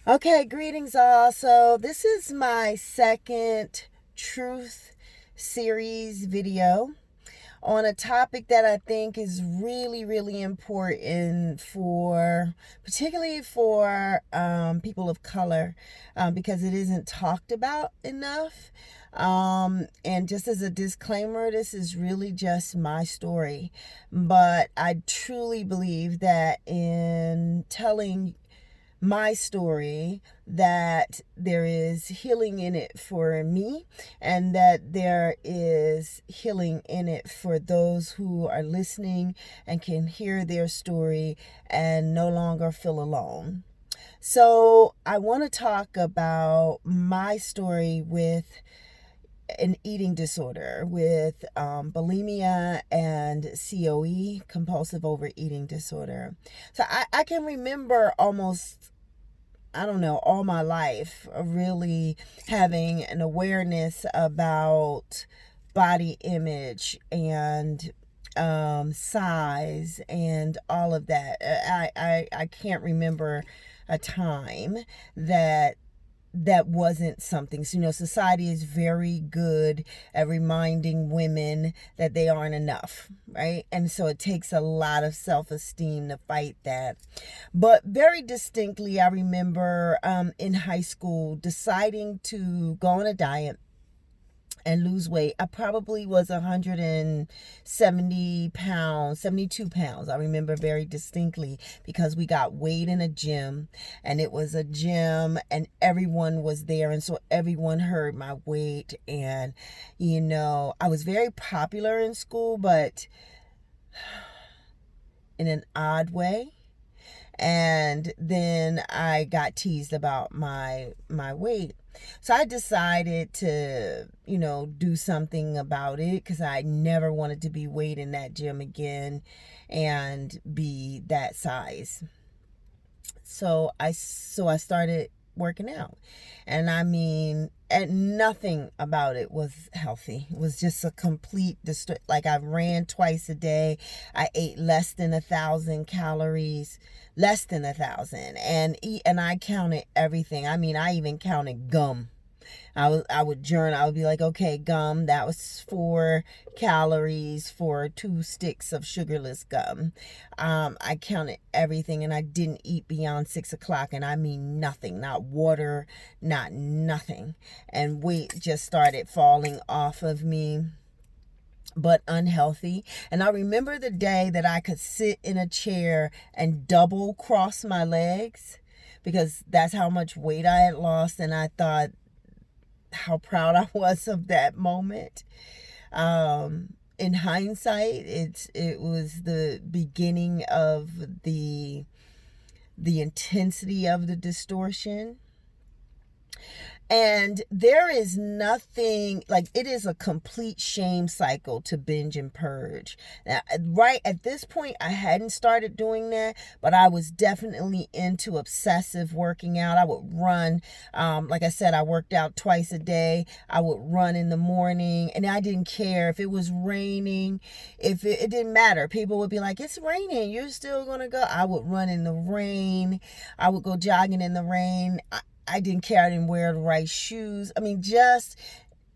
Okay, greetings all. So, this is my second truth series video on a topic that I think is really, really important particularly for people of color, because it isn't talked about enough. And just as a disclaimer, this is really just my story. But I truly believe that in telling my story, that there is healing in it for me, and that there is healing in it for those who are listening and can hear their story and no longer feel alone. So I want to talk about my story with an eating disorder, with bulimia and COE, compulsive overeating disorder. So I can remember almost, I don't know, all my life really having an awareness about body image and size and all of that. I can't remember a time that wasn't something. So, society is very good at reminding women that they aren't enough, right? And so it takes a lot of self-esteem to fight that. But very distinctly, I remember in high school deciding to go on a diet and lose weight. I probably was 170 pounds, 72 pounds. I remember very distinctly because we got weighed in a gym, and it was a gym and everyone was there. And so everyone heard my weight. And, I was very popular in school, but in an odd way. And then I got teased about my weight. So I decided to, do something about it, because I never wanted to be weighed in that gym again and be that size. So I started working out. And I mean, and nothing about it was healthy. It was just a complete like, I ran twice a day. I ate less than 1,000 calories, less than 1,000, and I counted everything. I mean, I even counted gum. I would journal. I would be like, okay, gum, that was 4 calories for 2 sticks of sugarless gum. I counted everything, and I didn't eat beyond 6 o'clock, and I mean nothing, not water, not nothing. And weight just started falling off of me, but unhealthy. And I remember the day that I could sit in a chair and double cross my legs, because that's how much weight I had lost. And I thought how proud I was of that moment. In hindsight, it was the beginning of the intensity of the distortion. And there is nothing, like, it is a complete shame cycle to binge and purge. Now, right at this point, I hadn't started doing that, but I was definitely into obsessive working out. I would run. Like I said, I worked out twice a day. I would run in the morning, and I didn't care if it was raining, if it didn't matter. People would be like, it's raining, you're still going to go. I would run in the rain. I would go jogging in the rain. I didn't care. I didn't wear the right shoes. I mean, just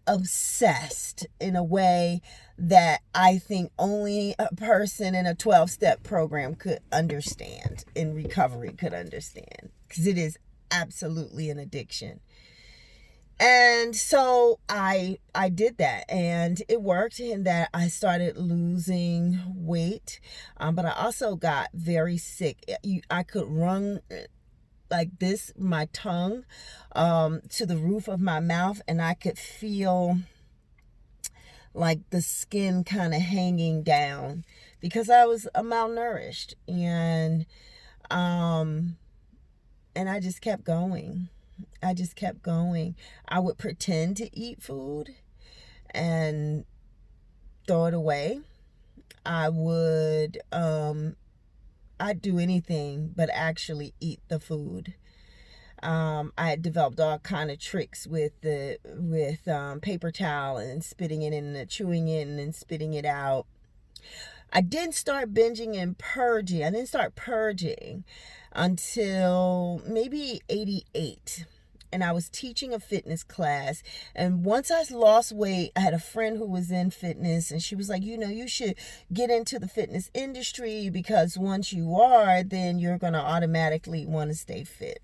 obsessed in a way that I think only a person in a 12-step program could understand, in recovery could understand, because it is absolutely an addiction. And so I did that, and it worked in that I started losing weight, but I also got very sick. I could run like this, my tongue, to the roof of my mouth, and I could feel like the skin kind of hanging down, because I was malnourished. And I just kept going. I would pretend to eat food and throw it away. I would I'd do anything but actually eat the food. I had developed all kind of tricks with paper towel and spitting it in and chewing it and then spitting it out. I didn't start binging and purging. I didn't start purging until maybe 88. And I was teaching a fitness class. And once I lost weight, I had a friend who was in fitness, and she was like, you should get into the fitness industry, because once you are, then you're going to automatically want to stay fit.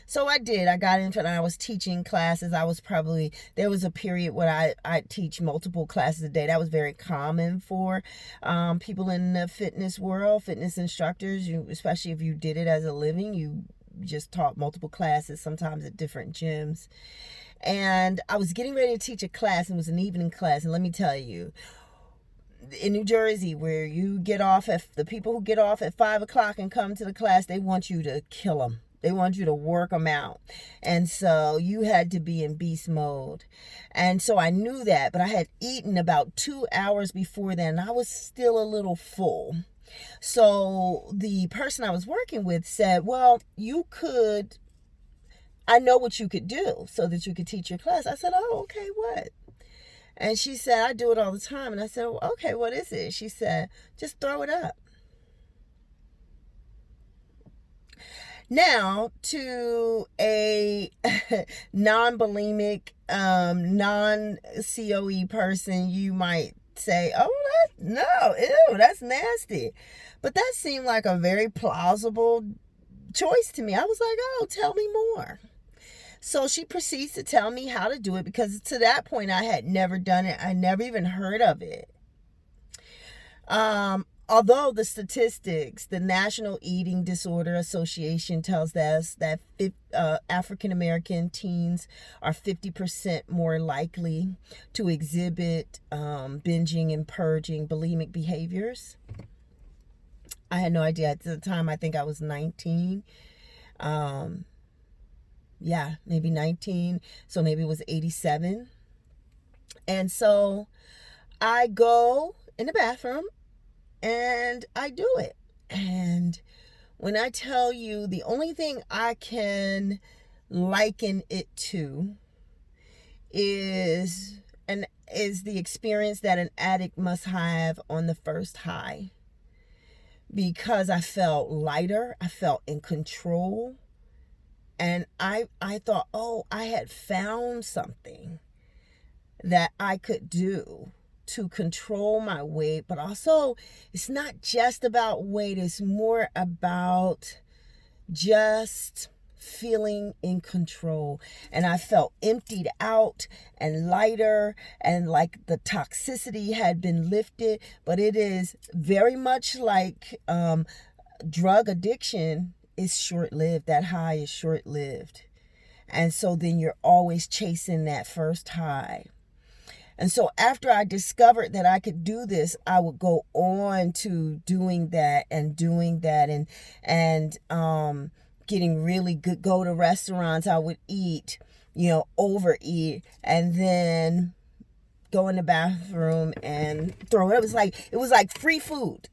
So I did. I got into it, and I was teaching classes. There was a period where I teach multiple classes a day. That was very common for people in the fitness world, fitness instructors, especially if you did it as a living. You just taught multiple classes, sometimes at different gyms. And I was getting ready to teach a class, and it was an evening class. And let me tell you, in New Jersey, where the people who get off at 5 o'clock and come to the class, they want you to kill them. They want you to work them out. And so you had to be in beast mode. And so I knew that, but I had eaten about 2 hours before then, and I was still a little full. So the person I was working with said, well, I know what you could do so that you could teach your class. I said, oh, okay, what? And she said, I do it all the time. And I said, well, okay, what is it? She said, just throw it up. Now, to a non-bulimic, non-COE person, you might say, oh, that's nasty. But that seemed like a very plausible choice to me. I was like, oh, tell me more. So she proceeds to tell me how to do it, because to that point I had never done it. I never even heard of it. Although the statistics, the National Eating Disorder Association tells us that African American teens are 50% more likely to exhibit binging and purging bulimic behaviors. I had no idea at the time. I think I was 19. Maybe 19. So maybe it was 87. And so I go in the bathroom and I do it. And when I tell you, the only thing I can liken it to is the experience that an addict must have on the first high. Because I felt lighter, I felt in control. And I thought, oh, I had found something that I could do to control my weight. But also, it's not just about weight. It's more about just feeling in control. And I felt emptied out and lighter, and like the toxicity had been lifted. But it is very much like drug addiction is short-lived. That high is short-lived. And so then you're always chasing that first high. And so after I discovered that I could do this, I would go on to doing that and getting really good, go to restaurants. I would eat, overeat, and then go in the bathroom and throw it up. It was like free food.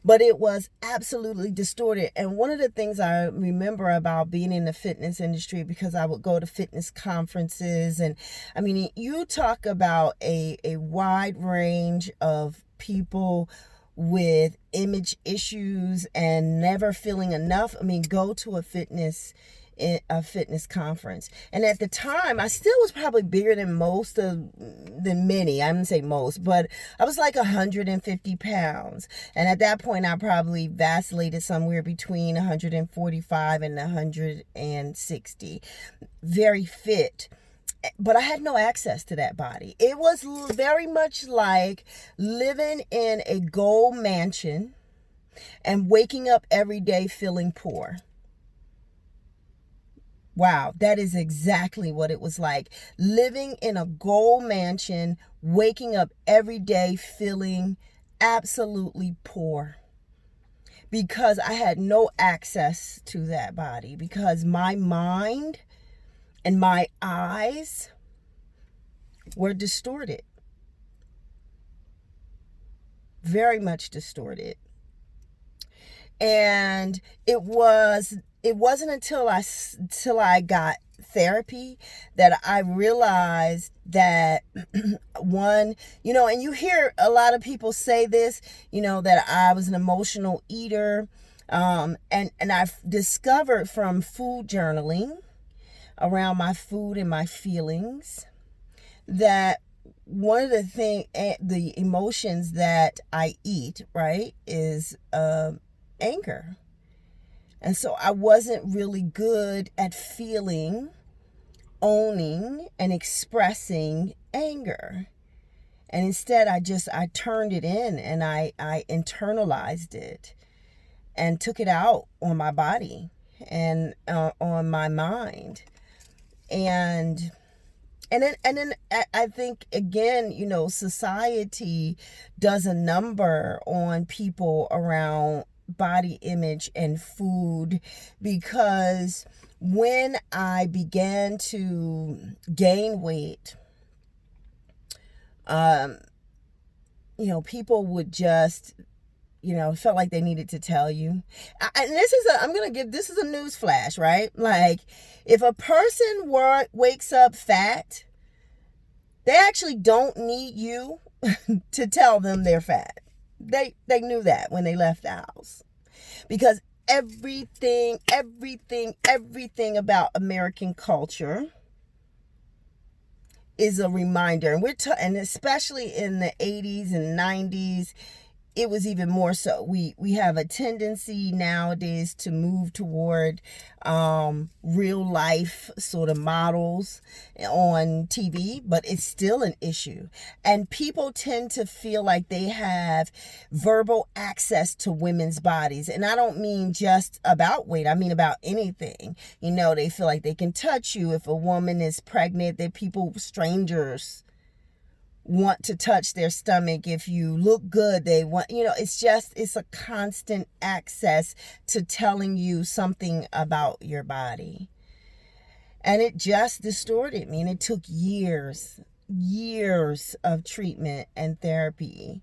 But it was absolutely distorted. And one of the things I remember about being in the fitness industry, because I would go to fitness conferences, and I mean, you talk about a wide range of people with image issues and never feeling enough. I mean, go to a fitness conference. And at the time, I still was probably bigger than many. I wouldn't say most, but I was like 150 pounds. And at that point, I probably vacillated somewhere between 145 and 160. Very fit. But I had no access to that body. It was very much like living in a gold mansion and waking up every day feeling poor. Wow, that is exactly what it was like. Living in a gold mansion, waking up every day feeling absolutely poor. Because I had no access to that body. Because my mind and my eyes were distorted. Very much distorted. And it wasn't until I got therapy that I realized that one, and you hear a lot of people say this, that I was an emotional eater. And I've discovered from food journaling around my food and my feelings that one of the emotions that I eat, right, is anger. And so I wasn't really good at feeling, owning, and expressing anger. And instead, I turned it in, and I internalized it and took it out on my body and on my mind. And then I think, again, society does a number on people around body image and food, because when I began to gain weight, people would just, felt like they needed to tell you. And this is a news flash, right? Like, if a person wakes up fat, they actually don't need you to tell them they're fat. They knew that when they left the house, because everything about American culture is a reminder. And especially in the 80s and 90s, it was even more so. We have a tendency nowadays to move toward real life sort of models on TV, but it's still an issue. And people tend to feel like they have verbal access to women's bodies. And I don't mean just about weight. I mean about anything. They feel like they can touch you. If a woman is pregnant, strangers want to touch their stomach. If you look good, they want, it's a constant access to telling you something about your body. And it just distorted me. And it took years of treatment and therapy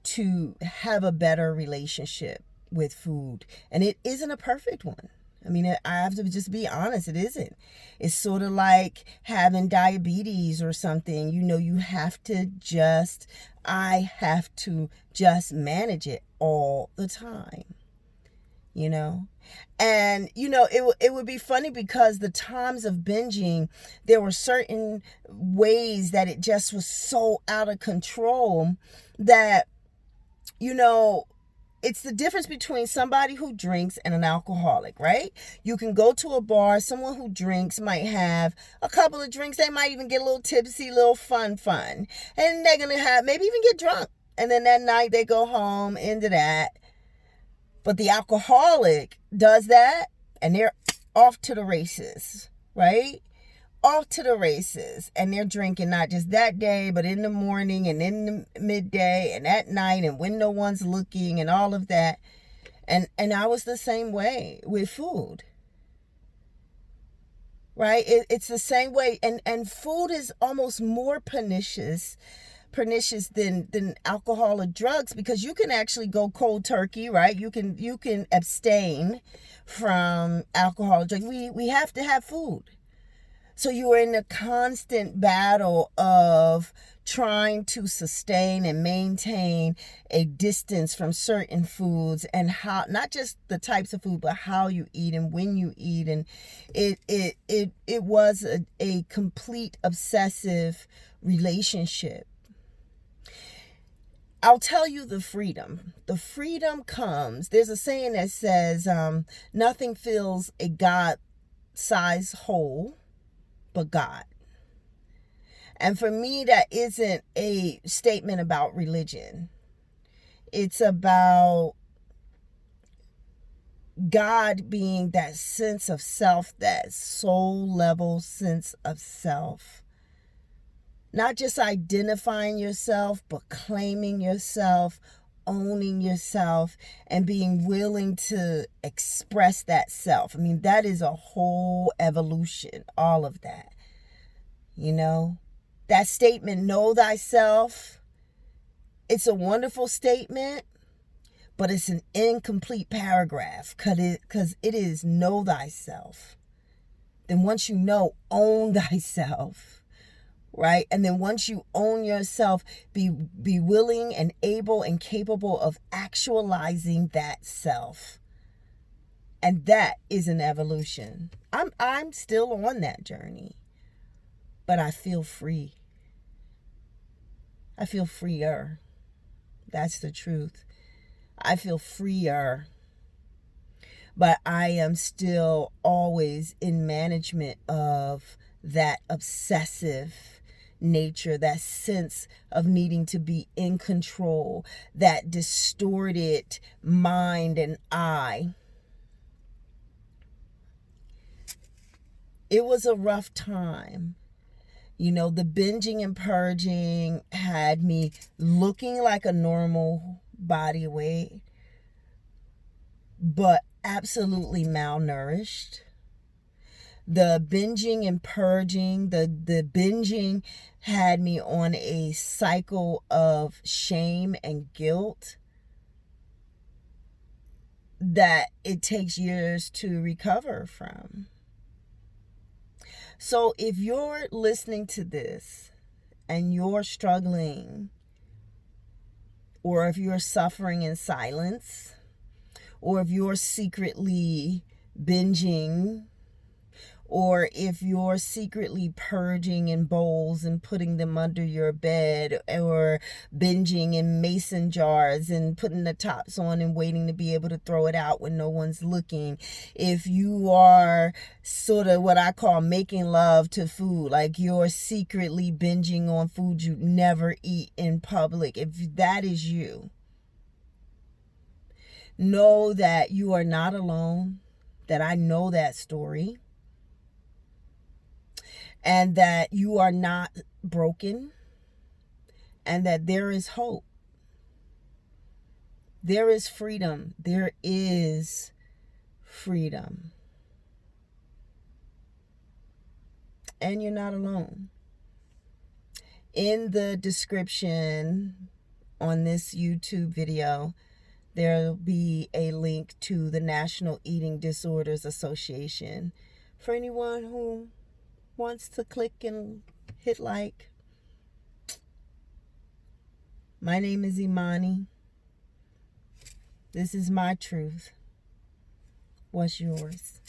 to have a better relationship with food. And it isn't a perfect one. I mean, I have to just be honest, it isn't. It's sort of like having diabetes or something. I have to just manage it all the time, And, it would be funny, because the times of binging, there were certain ways that it just was so out of control that, it's the difference between somebody who drinks and an alcoholic, right? You can go to a bar, someone who drinks might have a couple of drinks, they might even get a little tipsy, a little fun. And they're going to maybe even get drunk. And then that night they go home into that. But the alcoholic does that, and they're off to the races, right? Off to the races, and they're drinking not just that day, but in the morning and in the midday and at night and when no one's looking and all of that. And I was the same way with food, right? It's the same way, and food is almost more pernicious than alcohol or drugs, because you can actually go cold turkey, right? You can abstain from alcohol or drugs. We have to have food. So you are in a constant battle of trying to sustain and maintain a distance from certain foods, and how, not just the types of food, but how you eat and when you eat. And it was a complete obsessive relationship. I'll tell you the freedom. The freedom comes. There's a saying that says, nothing fills a God-sized hole but God. And for me, that isn't a statement about religion. It's about God being that sense of self, that soul level sense of self. Not just identifying yourself, but claiming yourself, owning yourself, and being willing to express that self. I mean, that is a whole evolution, all of that. That statement, know thyself, it's a wonderful statement, but it's an incomplete paragraph, because it is know thyself. then once you know, own thyself, right? And then once you own yourself, be willing and able and capable of actualizing that self. And that is an evolution. I'm still on that journey, but I feel free. I feel freer. That's the truth. I feel freer. But I am still always in management of that obsessive nature, that sense of needing to be in control, that distorted mind and eye. It was a rough time. You know, the binging and purging had me looking like a normal body weight, but absolutely malnourished. The binging and purging, the binging had me on a cycle of shame and guilt that it takes years to recover from. So if you're listening to this and you're struggling, or if you're suffering in silence, or if you're secretly binging, or if you're secretly purging in bowls and putting them under your bed, or binging in mason jars and putting the tops on and waiting to be able to throw it out when no one's looking, if you are sort of what I call making love to food, like you're secretly binging on food you never eat in public, if that is you, know that you are not alone, that I know that story, and that you are not broken, and that there is hope. There is freedom. There is freedom. And you're not alone. In the description on this YouTube video, there'll be a link to the National Eating Disorders Association for anyone who wants to click and hit like. My name is Imani. This is my truth. What's yours?